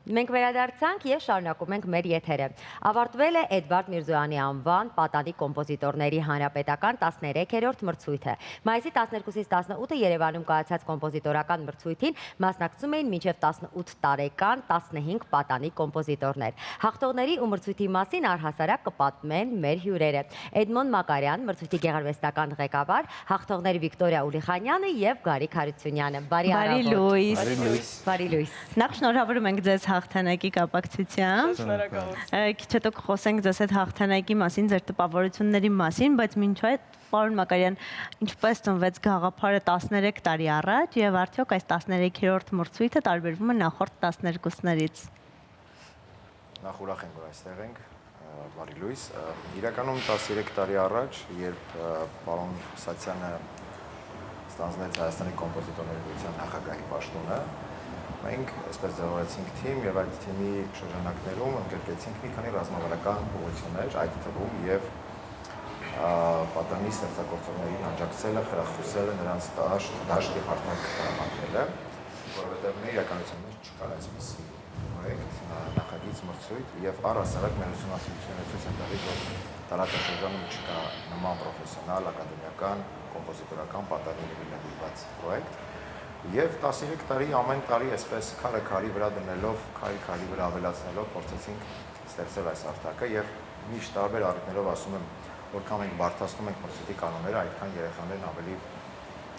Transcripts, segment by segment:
Մենք վերադարձանք եւ շարունակում ենք մեր եթերը։ Ավարտվել է Էդվարդ Միրզոյանի անվան պատանի կոմպոզիտորների հանրապետական 13-րդ մրցույթը։ Մայիսի 12-ից 18-ը Երևանում կայացած կոմպոզիտորական մրցույթին մասնակցում էին մինչև 18 տարեկան 15 պատանի կոմպոզիտորներ։ Հաղթողների ու մրցույթի մասին առհասարակ կպատմեն մեր հյուրերը։ Էդմոն Մակարյան, մրցույթի գեղարվեստական ղեկավար, հաղթողներ Վիկտորիա Ուլիխանյանը եւ Գարիկ Հարությունյանը։ Բարի լույս։ Բարի լույս։ Նախ շնորհավորում ենք ձեզ հաղթանակի կապակցությամբ։ Քիչ հետո կխոսենք ձեզ այդ հաղթանակի մասին, ձեր տպավորությունների մասին, բայց մինչ այդ, պարոն Մակարյան, ինչպես ծնվեց գաղափարը 13 տարի առաջ եւ արդյոք այս 13-րդ մրցույթը տարբերվում է նախորդ 12-ներից։ Նախ ուրախ ենք, որ այստեղ ենք, բարի լույս։ Իրականում 13 տարի առաջ, երբ պարոն Սացյանը ստանձնեց Հայաստանի կոմպոզիտորների միության նախագահի պաշտոնը, մենք այսպես ձևավորեցինք թիմ եւ այդ թիմի շրջանակներում ընդգրկեցինք մի քանի ռազմավարական ուղղություններ, այդ թվում եւ պատանի ստեղծագործողներին աջակցելը, խրախուսելը, նրանց դաշտ եւ հարթակ տրամադրելը, որովհետեւ մեր իրականության մեջ չկար այսպիսի պրոյեկտ, նախագիծ, մրցույթ եւ առհասարակ մեր ուսումնասիրությունները ցույց են տալիս, որ տարածաշրջանում չկա նման պրոֆեսիոնալ, ակադեմիական, կոմպոզիտորական պատանի նվիրված պրոյեկտ։ Եվ 13 տարի ամեն տարի այսպես քարի վրա դնելով, քարի վրա ավելացնելով փորձեցինք ստեղծել այս հարթակը եւ միշտ տարբեր առիթներով ասում եմ, որքան մենք բարդացնում ենք մրցույթի կանոնները, այդքան երեխաներն ավելի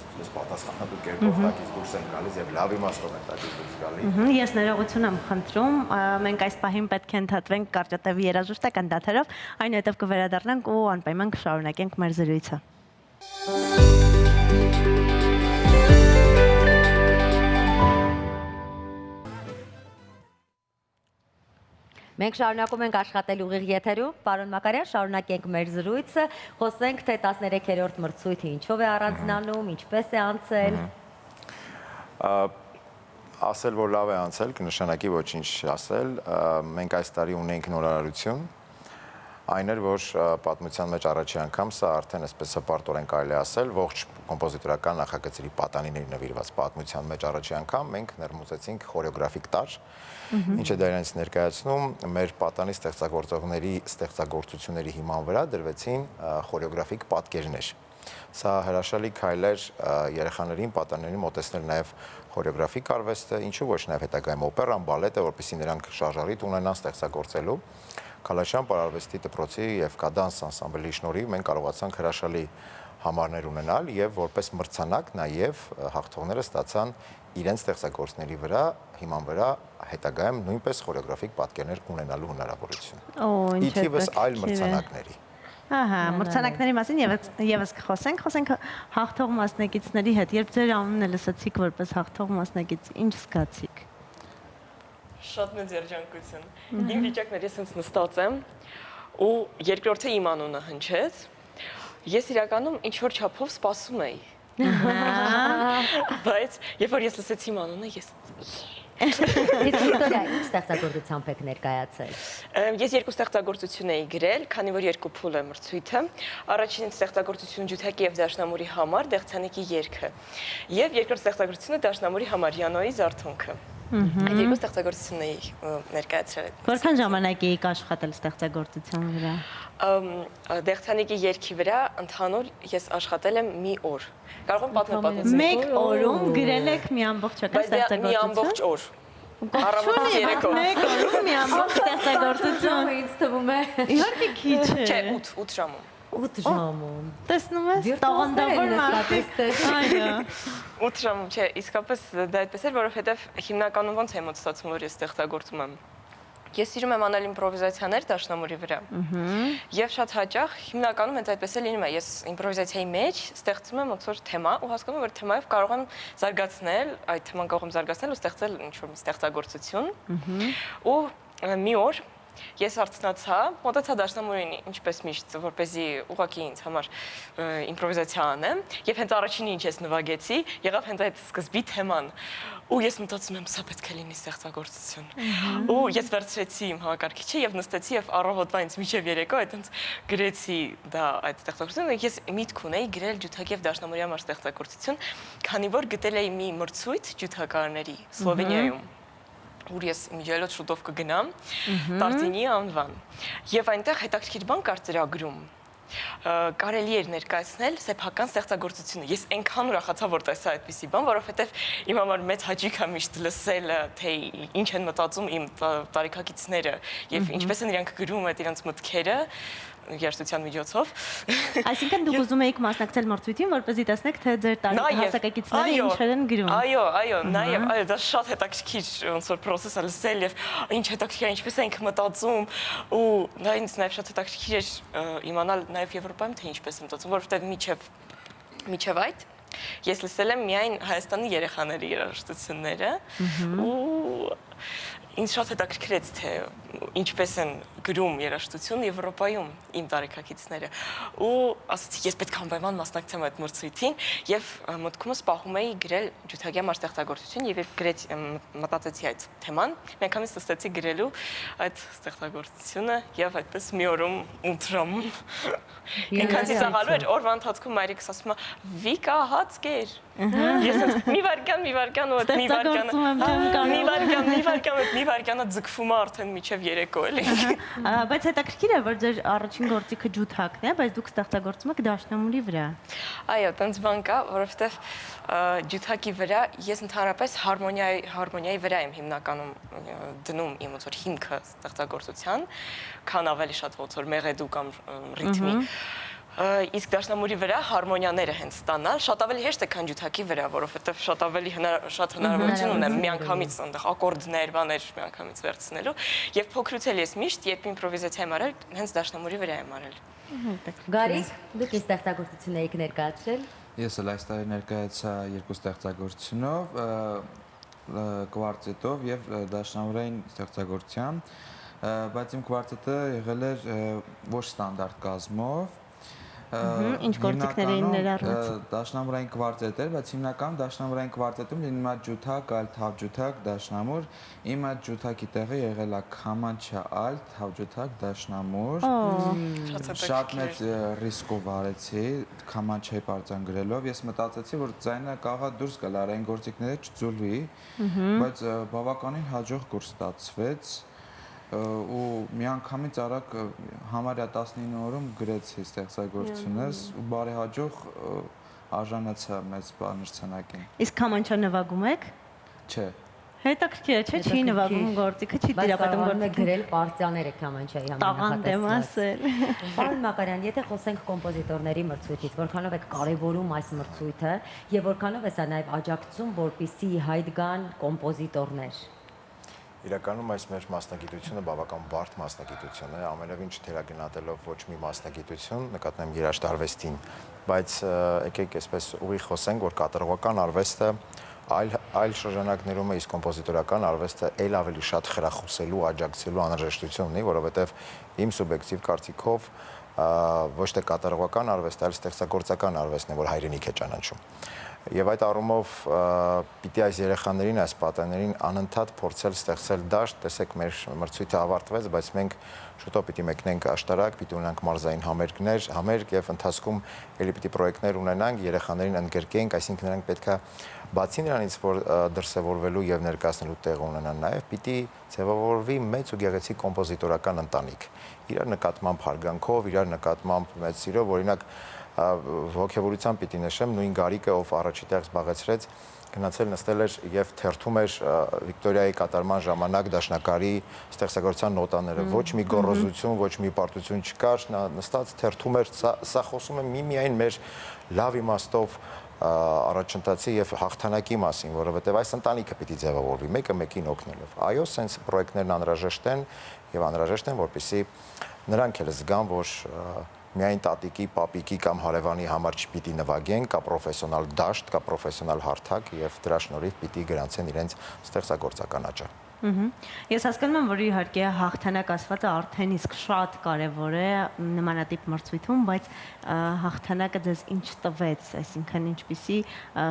այսպես պատասխանատու կերպով տակից դուրս են գալիս եւ լավ իմաստով են տակից դուրս գալիս։ Ես ներողություն եմ խնդրում, մենք այս պահին պետք է ընդհատվենք կարճատևի երաժշտական դադարով, այնուհետև կվերադառնանք ու անպայման կշարունակենք մեր զրույցը։ Մենք շարունակում ենք աշխատել ուղիղ եթերում, պարոն Մակարյան, շարունակենք մեր զրույցը, խոսենք, թե 13-րդ մրցույթը ինչով է առանձնանում, ինչպես է անցել։ Ասել, որ լավ է անցել, կնշանակի ոչինչ ասել, մենք այս տարի ունենք նորարարություն, այն էր, որ պատմության մեջ առաջի անգամ սա արդեն այսպես հպարտորեն կարելի է ասել, ողջ կոմպոզիտորական նախագծերի պատանիների նվիրված պատմության մեջ առաջի անգամ մենք ներմուծեցինք խորեոգրաֆիկ տար, ինչը դա իրենից ներկայացնում մեր պատանի ստեղծագործողների ստեղծագործությունների հիման վրա դրվեցին խորեոգրաֆիկ պատկերներ։ Սա հրաշալի քայլ էր երեխաներին, պատանիներին մոտեցնել նաև խորեոգրաֆիկ արվեստը, ինչու ոչ նաև հետագայում օպերան, բալետը, որպեսզի նրանք շարժառիթ ունենան ստեղծագործելու։ Քալաշյան պարարվեստի դպրոցի եւ Կադանս անսամբլի շնորհիվ մենք կարողացանք հրաշալի համարներ ունենալ եւ որպես մրցանակ նաեւ հաղթողները ստացան իրենց ստեղծագործների վրա հիման վրա հետագայում նույնպես խորեոգրաֆիկ պատկերներ ունենալու հնարավորություն։ Իթիվս այլ մրցանակների։ Ահա, մրցանակների մասին եւս կխոսենք հաղթող մասնակիցների հետ, երբ ձեր անունը լսեցիք որպես հաղթող մասնակից, ինչ զգացիք։ Շատ մեծ երջանկություն։ Իմ վիճակն էր, ես ինձ նստած եմ ու երկրորդը իմ անունը հնչեց։ Ես իրականում ինչ-որ չափով սպասում էի։ Բայց երբ որ ես լսեցի իմ անունը, ես Իսկ Վիկտորիա, ինչ ստեղծագործությամբ եք ներկայացել։ Ես երկու ստեղծագործություն էի գրել, քանի որ երկու փուլ է մրցույթը։ Առաջին ստեղծագործությունը Ջութակի եւ Դաշնամուրի համար Դեղցանիկի երգը։ Եվ երկրորդ ստեղծագործությունը Դաշնամուրի համար Յանոյի Զարթոնքը։ Այդ երկու ստեղծագործությունն էի ներկայացրել։ Որքան ժամանակ էիք աշխատել ստեղծագործության վրա։ Դեղցանիկի երգի վրա ընդհանուր ես աշխատել եմ մի օր։ Կարող եմ պատմել։ Մեկ օրում գրել եք մի ամբողջական ստեղծագործություն։ Մի ամբողջ օր։ Առավոտից երեկո։ Մեկ օրում մի ամբողջ ստեղծագործություն։ Ինձ թվում է։ Իհարկե քիչ է։ Չէ, 8 ժամում։ 8 ժամում։ Տեսնում ես, տաղանդավոր մարդիկ։ Այո։ 8 ժամում, չէ, իսկապես դա այդպես էր, որովհետև հիմնականում ոնց եմ ստացվում, որ ես ստեղծագործում եմ։ Ես սիրում եմ անել իմպրովիզացիաներ Դաշնամուրի վրա։ Եվ շատ հաճախ հիմնականում հենց այդպես է լինում է, ես իմպրովիզացիայի մեջ ստեղծում եմ ոնց որ թեմա ու հասկանում եմ, որ թեմայով կարող եմ զարգացնել, այդ թեման կարող եմ զարգացնել ու ստեղծել ինչ-որ մի ստեղծագործություն։ Ու մի օր ես արթնացա, մոտեցա Դաշնամուրին, ինչպես միշտ, որպեսզի ուղղակի ինձ համար իմպրովիզացիա անեմ, եւ հենց առաջինը ինչ ես նվագեցի, եղավ հենց այդ սկզբի թեման։ Ու ես մտածում եմ, սա պետք է լինի ստեղծագործություն։ Ու ես վերցրեցի իմ համակարգիչը եւ նստեցի եւ առավոտվա ինձ մինչեւ երեկո այդտենց գրեցի դա այդ ստեղծագործությունը։ Ես միտք ունեի գրել Ջութակի եւ Դաշնամուրի համար ստեղծագործություն, քանի որ գտել էի մի մրցույթ ջութակարների Սլովենիայում։ որ ես իմիջիայլոց շուտով կգնամ Տարտինի անվան։ Եվ այնտեղ հետաքրքիր բան կար ծրագրում։ Կարելի էր ներկայացնել սեփական ստեղծագործությունը։ Ես այնքան ուրախացա, որ տեսա այդպիսի բան, որովհետև իմ համար մեծ հաճույք է միշտ լսելը, թե ինչ են մտածում իմ տարիքակիցները եւ ինչպես են իրանք գրում այդ իրենց մտքերը երաժշտության միջոցով։ Այսինքն դուք ուզում եք մասնակցել մրցույթին, որպեսզի տեսնեք, թե ձեր հասակակիցները ինչեր են գրում։ Այո, նաեւ դա շատ հետաքրքիր ոնց որ process-ը լսել եւ ինչ հետաքրքիր ինչպես ենք մտածում ու դա ինձ նաեւ շատ հետաքրքիր էր իմանալ նաեւ Եվրոպայում թե ինչպես են մտածում, որովհետեւ միջև այդ ես լսել եմ միայն Հայաստանի երեխաների երաժշտությունները ու ինձ շատ հետաքրքրեց թե ինչպես են գրում երաժշտություն Եվրոպայում իմ տարիքակիցները ու ասացի ես պետք է անպայման մասնակցեմ այդ մրցույթին եւ մտքումս պահում էի գրել ջութակի համար ստեղծագործություն եւ երբ մտածեցի այդ թեման միանգամից ստացեցի գրելու այդ ստեղծագործությունը եւ այդպես մի օրում ընտրում ինքան ծիծաղալու էր օրվա ընթացքում մայրիկս ասում է Վիկա հաց կեր ես մի վարքան ու մի վարքանը ձգվում է արդեն միջև երեկո էլի բայց հետաքրքիր է որ ձեր առաջին գործիքը ջութակն է բայց դուք ստեղծագործում եք դաշնամուրի վրա այո տենց բան կա որովհետև ջութակի վրա ես ընդհանրապես հարմոնիայի վրա եմ հիմնականում դնում իմ ոնց որ հիմքը ստեղծագործության քան ավելի շատ ոնց որ մեղեդու կամ ռիթմի իսկ դաշնամուրի վրա հարմոնիաները հենց ստանալ շատ ավելի հեշտ է քան ջութակի վրա, որովհետև շատ ավելի շատ հնարավորություն ունեմ միանգամից այնտեղ ակորդներ, բաներ միանգամից վերցնելու եւ փոքրուց էլ ես միշտ երբ իմպրովիզացիա եմ արել, հենց դաշնամուրի վրա եմ արել։ Գարիկ, դուք ինչ ստեղծագործություն եք ներկայացրել։ Ես էլ այս տարի ներկայացա երկու ստեղծագործությունով, կվարտետով եւ դաշնամուրային ստեղծագործությամբ, բայց իմ կվարտետը եղել էր ոչ ստանդարտ կազմով Ինչ գործիքներ էին ներառված։ Դաշնամուրային կվարտետ էր, բայց հիմնականում դաշնամուրային կվարտետում լինում է ջութակ, այլ թավջութակ, դաշնամուր։ Իմ այդ ջութակի տեղը եղել է քամանչա, այլ թավջութակ, դաշնամուր։ Շատ մեծ ռիսկով արեցի քամանչայի պարծան գրելով։ Ես մտածեցի, որ ձայնը կարողա դուրս գալ այն գործիքները չձուլվի, բայց բավականին հաջող կուրս ստացվեց։ Ու միանգամից արագ համարյա 19 օրում գրեցի ստեղծագործությունս ու բարեհաջող արժանացա մեծ բանրցանակին։ Իսկ քամանչա նվագում եք։ Չէ։ Հետաքրքիր է, չէ՞, չի նվագում գործիքը, չի դիրապետում գործիքը։ Գրել պարտիաները քամանչայի տաղանդ եմ ասել։ Պարոն Մակարյան, եթե խոսենք կոմպոզիտորների մրցույթից, որքանով եք կարևորում այս մրցույթը եւ որքանով է սա նաեւ աջակցում, որպիսի հայտ գան կոմպոզիտորներ։ Իրականում այս մեր մասնագիտությունը բավական բարդ մասնագիտություն է, ամենևին չթերագնահատելով ոչ մի մասնագիտություն, նկատում եմ երաժշտարվեստին, բայց եկեք այսպես ուղիղ խոսենք, որ կատարողական արվեստը այլ շրջանակներում է, իսկ կոմպոզիտորական արվեստը ել ավելի շատ խրախուսելու, աջակցելու անհրաժեշտություն ունի, որովհետև իմ սուբյեկտիվ կարծիքով ոչ թե կատարողական արվեստը, այլ ստեղծագործական արվեստն է, որ հայրենիք է ճանաչում։ Եվ այդ առումով պիտի այս երեխաներին, այս պատաներին անընդհատ փորձել ստեղծել դաշտ, տեսեք մեր մրցույթը ավարտվեց, բայց մենք շուտով պիտի մեկնենք աշտարակ, պիտի ունենանք մարզային համերգ եւ ընթացքում ելի պիտի պրոյեկտներ ունենանք, երեխաներին ընդգրկենք, այսինքն նրանք պետքա բացի նրանից, որ դրսևորվելու եւ ներկայացնելու տեղ ունենան, նաեւ պիտի ձևավորվի մեծ ու գեղեցիկ կոմպոզիտորական ընտանիք։ Իրար նկատմամբ հարգանքով, իրար նկատմամբ մեծ սիրով, օրինակ ողջավորությամբ պիտի նշեմ նույն Գարիկը, ով առաջի տեղ զբաղեցրեց, գնացել նստել էր եւ թերթում էր Վիկտորիայի կատարման ժամանակ դաշնակարի ստեղծագործության նոտաները, ոչ մի գոռոզություն, ոչ մի պարտություն չկար, նա նստած թերթում էր, սա խոսում է միայն մեր լավ իմաստով առաջընթացի եւ հաղթանակի մասին, որովհետեւ այս ընտանիքը պիտի ձևավորվի, մեկը մեկին օգնելով։ Այո, սենց պրոյեկտներն անհրաժեշտ են եւ անհրաժեշտ են, որպեսզի նրանք էլ զգան, որ միայն տատիկի, պապիկի կամ հարևանի համար չպիտի նվագեն, կա պրոֆեսիոնալ դաշտ, կա պրոֆեսիոնալ հարթակ եւ դրա շնորհիվ պիտի գրանցեն իրենց ստեղծագործական աճը։ Ես հասկանում եմ, որ իհարկե հաղթանակ ասվածը արդեն իսկ շատ կարևոր է նմանատիպ մրցույթում, բայց հաղթանակը ձեզ ինչ տվեց, այսինքն ինչպիսի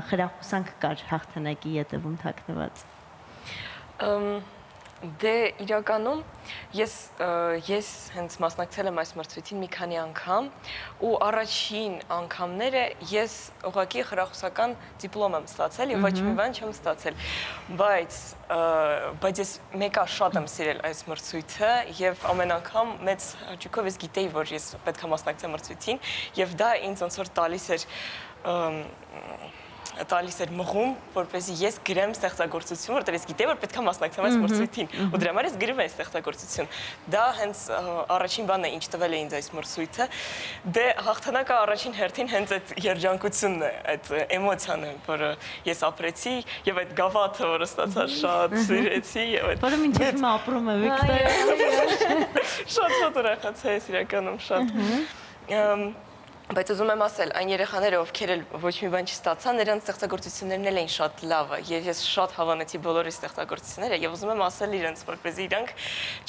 խրախուսանք կար հաղթանակի ետևում թաքնված։ Դե իրականում ես հենց մասնակցել եմ այս մրցույթին մի քանի անգամ ու առաջին անգամները ես ուղղակի խրախուսական դիպլոմ եմ ստացել եւ ոչ մի բան չեմ ստացել, բայց ես մեկը շատ եմ սիրել այս մրցույթը եւ ամեն անգամ մեծ հաճույքով ես գիտեի, որ ես պետք է մասնակցեմ մրցույթին եւ դա ինձ ոնց որ տալիս էր մղում, որպեսզի ես գրեմ ստեղծագործություն, որտեղ ես գիտեի, որ պետք է մասնակցեմ այս մրցույթին, ու դրա համար ես գրում եմ ստեղծագործություն։ Դա հենց առաջին բանն է, ինչ տվել է ինձ այս մրցույթը։ Դե հաղթանակը առաջին հերթին հենց այդ երջանկությունն է, այդ էմոցիան է, որը ես ապրեցի, եւ այդ գավաթը, որը ստացա, շատ սիրեցի, եւ այդ որը մինչև հիմա ապրում է Վիկտորիա։ Շատ ուրախացա ես իրականում շատ։ Բայց ուզում եմ ասել, այն երեխաները, ովքեր էլ ոչ մի բան չստացան, նրանց ստեղծագործություններն էլ էին շատ լավը, եւ ես շատ հավանեցի բոլորի ստեղծագործությունները եւ ուզում եմ ասել իրենց, որպեսզի իրանք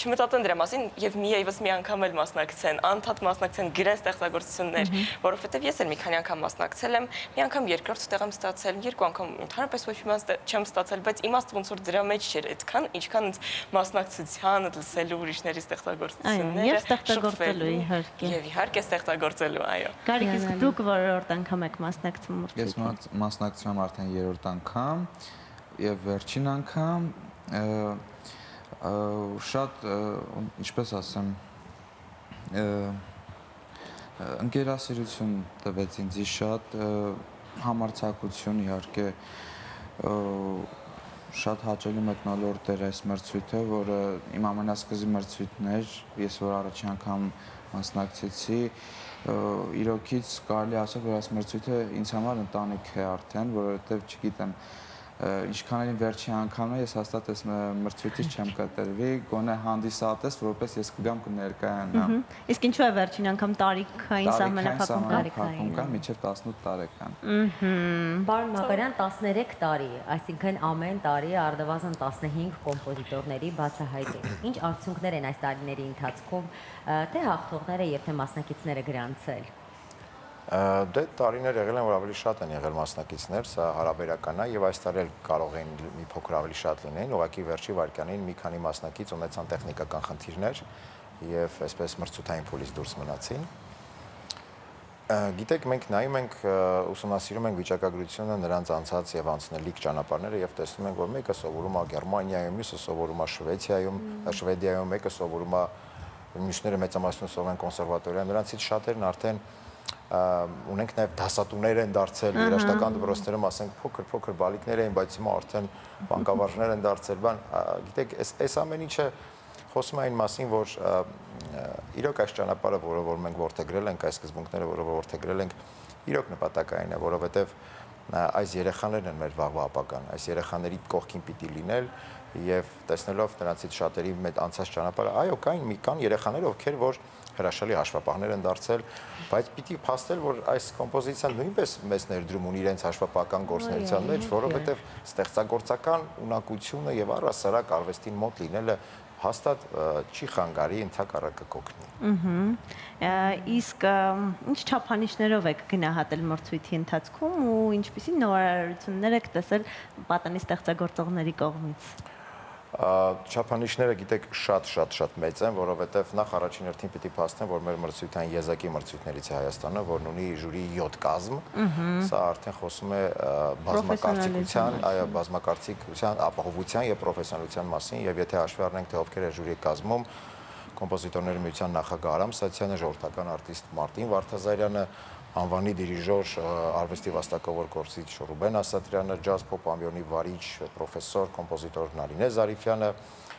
չմտածեն դրա մասին եւ միայնպես մի անգամ էլ մասնակցեն, անդադ մասնակցեն, գրեն ստեղծագործություններ, որովհետեւ ես էլ մի քանի անգամ մասնակցել եմ, մի անգամ երկրորդ տեղ եմ ստացել, երկու անգամ ընդհանրապես ոչ մի բան չեմ ստացել, բայց իմաստը ոնց որ դրա մեջ չէր այդքան, ինչքան մասնակցությանը, լսելու ուրիշների ստեղծագործությունները, եւ ստեղծագործելու իհարկե։ Եվ իհարկե ստեղծագործելու, այո։ Գարիկ, իսկ դուք որորդ անգամ եք մասնակցում Ես մրցույթին։ մասնակցում եմ արդեն 3-րդ անգամ եւ վերջին անգամ շատ ինչպես ասեմ ընկերասիրություն տվեց ինձ շատ համարձակություն իհարկե շատ հաճելի մթնոլորտ էր այս մրցույթը, որը իմ ամենասկզբի մրցույթն էր, ես որ առաջին անգամ մասնակցեցի, իրոքից կարելի ասել, որ այս մրցույթը ինձ համար ընտանիք է արդեն, որովհետև չգիտեմ, ինչքան էլ վերջի անգամն է, ես հաստատ այս մրցույթից չեմ կտրվի, գոնե հանդիսատես, որպես ես կգամ կներկայանամ։ Իսկ ինչու է վերջին անգամ տարիքային սահմանափակում կա մինչև 18 տարեկան։ Պարոն Մակարյան 13 տարի, այսինքն ամեն տարի առնվազն 15 կոմպոզիտորների բացահայտել։ Ինչ արդյունքներ են այս տարիների ընթացքում թե հաղթողները եւ թե մասնակիցները գրանցել։ Դե տարիներ եղել են, որ ավելի շատ են եղել մասնակիցներ, սա հարաբերական է եւ այս տարի էլ կարող էին մի փոքր ավելի շատ լինեն, ուղղակի վերջի վարքյանին մի քանի մասնակից ունեցան տեխնիկական խնդիրներ եւ այսպես մրցութային փուլից դուրս մնացին։ Գիտեք, մենք նայում ենք, ուսումնասիրում ենք վիճակագրությունը, նրանց անցած եւ անցնելիք ճանապարհները եւ տեսնում ենք, որ մեկը սովորում է Գերմանիայում, մյուսը սովորում է Շվեդիայում, մեկը սովորում է մյուսները մեծամասնություն սովորում են կոնսերվատորիայում, նրանցից շատերն արդեն ունենք նաև դասատուներ են դարձել, երաժշտական դպրոցներում ասենք փոքր բալիկներ էին, բայց հիմա արդեն բանկավարժներ են դարձել, գիտեք, այս ամեն ինչը խոսում է այն մասին, որ իրոք այս ճանապարհը, որ մենք որդեգրել ենք, այս սկզբունքները, որը որդեգրել ենք, իրոք նպատակային է, որովհետև այս երեխաներն են մեր վաղվա ապագան, այս երեխաների կողքին պիտի լինել եւ տեսնելով նրանցից շատերի մեծ անցած ճանապարհը, այո, կան երեխաներ, ովքեր որ հրաշալի հաշվապահներ են դարձել, բայց պիտի փաստել, որ այս կոմպոզիցիան նույնպես մեծ ներդրում ունի իրենց հաշվապահական գործունեության մեջ, որովհետև ստեղծագործական ունակությունը եւ առհասարակ արվեստին մոտ լինելը հաստատ չի խանգարի, ընդհակառակը կօգնի։ Իսկ ինչ չափանիշներով եք գնահատել մրցույթի ընթացքում ու ինչպիսի նորարարություններ եք տեսել պատանի ստեղծագործողների կողմից։ Չափանիշները գիտեք շատ մեծ են, որովհետև նախ առաջին հերթին պիտի փաստեմ, որ մեր մրցույթային եզակի մրցույթներից է Հայաստանը, որն ունի ժյուրիի 7 կազմ, սա արդեն խոսում է բազմակարծիքության, այո, բազմակարծիքության, ապահովության եւ պրոֆեսիոնալության մասին, եւ եթե հաշվի առնենք, թե ովքեր են ժյուրիի կազմում, կոմպոզիտորների միության նախագահ Արամ Սաթյանը, ժողովրդական արտիստ Մարտին Վարդազարյանը, անվանի դիրիժոր արվեստի վաստակավոր գործիչ Ռուբեն Ասատրյանը, ջազ փոփ ամբիոնի վարիչ, պրոֆեսոր, կոմպոզիտոր Նարինե Զարիֆյանը,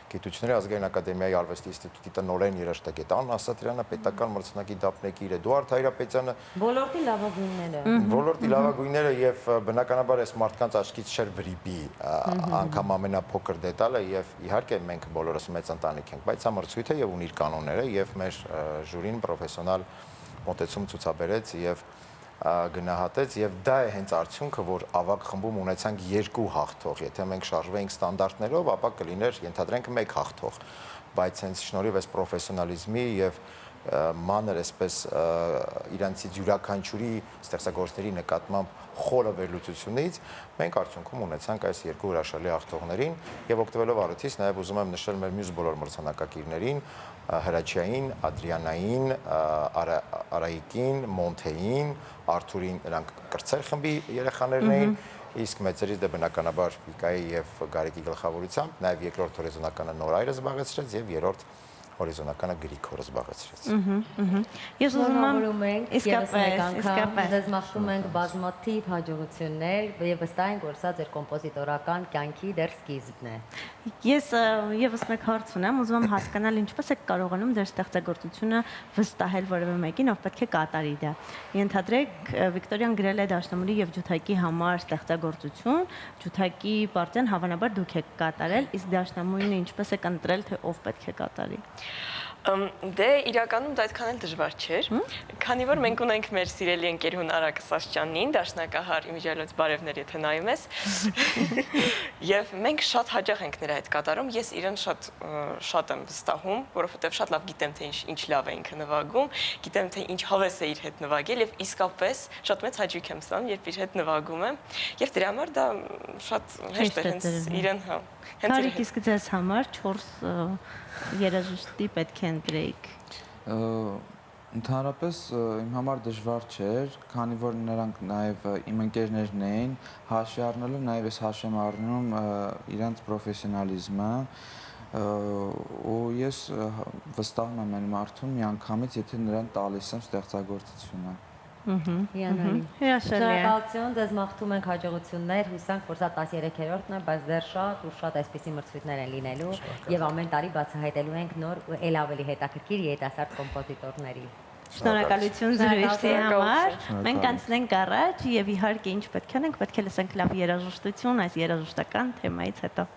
Գիտությունների ազգային ակադեմիայի արվեստի ինստիտուտի տնօրեն երաժշտագետ Աննա Ասատրյանը, պետական մրցանակի դափնեկիր Էդուարդ Հայրապետյանը, Ոլորտի լավագույնները։ Ոլորտի լավագույնները եւ բնականաբար այս մարդկանց աչքից չէր վրիպի անգամ ամենափոքր դետալը եւ իհարկե մենք բոլորս մեծ ընտանիք ենք, բայց սա մրցույթ է եւ ունի իր կանոնները եւ մեր ժյուրին պրոֆեսիոնալ մոտեցում ցուցաբերեց եւ գնահատեց եւ դա է հենց արդյունքը, որ ավագ խմբում ունեցանք 2 հաղթող, եթե մենք շարժվեինք ստանդարտներով, ապա կլիներ ենթադրենք 1 հաղթող, բայց հենց շնորհիվ այս պրոֆեսիոնալիզմի եւ մանր այսպես իրանցից յուրաքանչյուրի ստեղծագործների նկատմամբ խորը վերլուծությունից մենք արդյունքում ունեցանք այս երկու հրաշալի հաղթողներին եւ օգտվելով առիթից նաեւ ուզում եմ նշել մեր մյուս բոլոր մրցանակակիրներին Հրաչյային, Ադրիանային, Արայիկին, Մոնթեին, Արթուրին, նրանք կրծեր խմբի երեխաներն էին, իսկ մեծերից դե բնականաբար Վիկայի եւ Գարիկի գլխավորությամբ նաեւ երկրորդ հորիզոնականը Նորայրը զբաղեցրեց եւ երրորդ հորիզոնականը Գրիգորը զբաղեցրեց։ Ես ուզում Շնորհավորում եմ ենք եւս մեկ անգամ իսկապես ձեզ մաղթում ենք բազմաթիվ հաջողություններ եւ վստահ ենք, որ սա ձեր կոմպոզիտորական կյանքի դեռ սկիզբն է։ Ես եւս մեկ հարց ունեմ, ուզում եմ հասկանալ ինչպես եք կարողանում ձեր ստեղծագործությունը վստահել որևէ մեկին, ով պետք է կատարի դա։ Ենթադրեք Վիկտորիան գրել է Դաշնամուրի եւ Ջութակի համար ստեղծագործություն, Ջութակի պարտիան հավանաբար դուք եք կատարել, իսկ Դաշնամուրին ինչպես եք ընտրել, թե ով պետք է կատարի։ Դե իրականում դա այդքան էլ դժվար չէր, քանի որ մենք ունենք մեր սիրելի ընկերուհուն Արաքս Ասճյանին, դաշնակահար իմիջիալոց բարևներ, եթե նայում ես, եւ մենք շատ հաճախ ենք նրա հետ կատարում, ես իրեն շատ եմ վստահում, որովհետեւ շատ լավ գիտեմ, թե ինչ լավ է ինքը նվագում, գիտեմ, թե ինչ հավես է իր հետ նվագել եւ իսկապես շատ մեծ հաճույք եմ ստանում, երբ իր հետ նվագում եմ, եւ դրա համար դա շատ հեշտ է հենց իրեն, հա։ Կարիք իսկ ձեզ համար 4 երաժշտի պետք է ընտրեիք։ Ընդհանրապես իմ համար դժվար չէր, քանի որ նրանք նաև իմ ընկերներն էին, հաշվի առնելով նաև ես հաշվի եմ առնում իրանց պրոֆեսիոնալիզմը, ու ես վստահում եմ այն մարդուն միանգամից, եթե նրան տալիս եմ ստեղծագործությունը։ Հիանալի։ Հրաշալի է։ Շնորհակալություն, ձեզ մաղթում ենք հաջողություններ, հույսանք, որ սա 13-րդն է, բայց դեռ շատ ու շատ այսպիսի մրցույթներ են լինելու եւ ամեն տարի բացահայտելու ենք նոր ու ել ավելի հետաքրքիր երիտասարդ կոմպոզիտորների։ Շնորհակալություն զրույցի համար։ Մենք անցնենք առաջ եւ իհարկե ինչ պետք է անենք, պետք է լսենք լավ երաժշտություն այս երաժշտական թեմայից հետո։